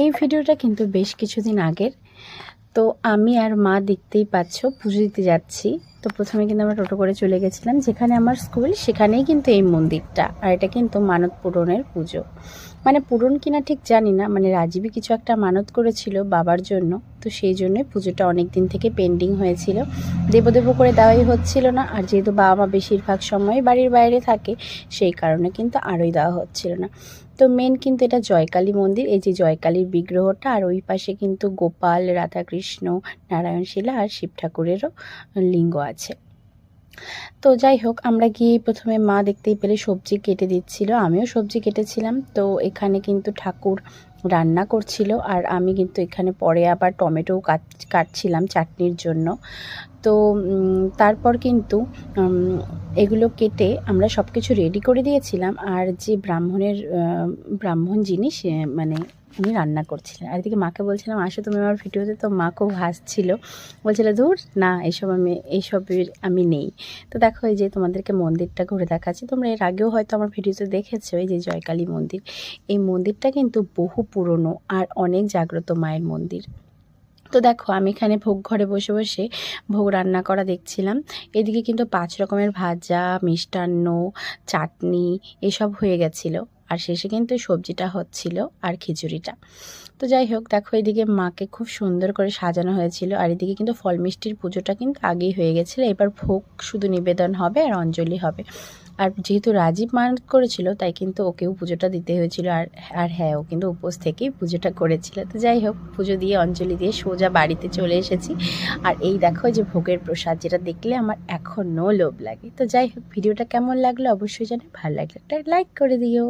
এই ভিডিওটা কিন্তু বেশ কিছুদিন আগের। তো আমি আর মা দেখতেই পাচ্ছ পুজো দিতে যাচ্ছি। তো প্রথমে কিন্তু আমরা টোটো করে চলে গেছিলাম, যেখানে আমার স্কুল সেখানেই কিন্তু এই মন্দিরটা। আর এটা কিন্তু মানত পূরণের পুজো, মানে পূরণ কিনা ঠিক জানি না, মানে রাজীবই কিছু একটা মানত করেছিল বাবার জন্য। তো সেই জন্যই পুজোটা অনেক দিন থেকে পেন্ডিং হয়েছিল, দেবো করে দেওয়াই হচ্ছিল না। আর যেহেতু বাবা মা বেশিরভাগ সময় বাড়ির বাইরে থাকে, সেই কারণে কিন্তু আরোই দেওয়া হচ্ছিল না। তো মেন কিন্তু এটা জয়কালী মন্দির, এই যে জয়কালীর বিগ্রহটা, আর ওই পাশে কিন্তু গোপাল, রাধাকৃষ্ণ, নারায়ণশিলা আর শিব ঠাকুরেরও লিঙ্গ আছে। তো যাই হোক, আমরা গিয়ে প্রথমে মা দেখতেই পেলে সবজি কেটে দিচ্ছিল, আমিও সবজি কেটেছিলাম। তো এখানে কিন্তু ঠাকুর রান্না করছিল, আর আমি কিন্তু এখানে পরে আবার টমেটোও কাটছিলাম চাটনির জন্য। তো তারপর কিন্তু এগুলো কেটে আমরা সব কিছু রেডি করে দিয়েছিলাম। আর যে ব্রাহ্মণ যিনি, সে মানে উনি রান্না করছিলেন। আর এদিকে মাকে বলছিলাম আসো তুমি আমার ভিডিওতে, তো মা খুব হাসছিল, বলছিল ধুর না এইসবের আমি নেই। তো দেখো, এই যে তোমাদেরকে মন্দিরটা ঘুরে দেখাচ্ছি। তোমরা এর আগেও হয়তো আমার ভিডিওতে দেখেছো, এই যে জয়কালী মন্দির। এই মন্দিরটা কিন্তু বহু পুরনো আর অনেক জাগ্রত মায়ের মন্দির। তো দেখো, আমি এখানে ভোগ ঘরে বসে বসে ভোগ রান্না করা দেখছিলাম। এদিকে কিন্তু 5 রকমের ভাজা, মিষ্টান্ন, চাটনি এসব হয়ে গেছিলো। আর শেষে কিন্তু সবজিটা হচ্ছিল আর খিচুড়িটা। তো যাই হোক, দেখো এদিকে মাকে খুব সুন্দর করে সাজানো হয়েছিল। আর এদিকে কিন্তু ফল মিষ্টির পুজোটা কিন্তু আগেই হয়ে গেছিলো। এবার ভোগ শুধু নিবেদন হবে আর অঞ্জলি হবে। আর যেহেতু রাজীব মানত করেছিল, তাই কিন্তু ওকেও পুজোটা দিতে হয়েছিল। আর হ্যাঁ, ও কিন্তু উপোস থেকেই পুজোটা করেছিল। তো যাই হোক, পুজো দিয়ে অঞ্জলি দিয়ে সোজা বাড়িতে চলে এসেছি। আর এই দেখো যে ভোগের প্রসাদ, যেটা দেখলে আমার এখনও লোভ লাগে। তো যাই হোক, ভিডিওটা কেমন লাগলো অবশ্যই জানি, ভালো লাগলে একটা লাইক করে দিও।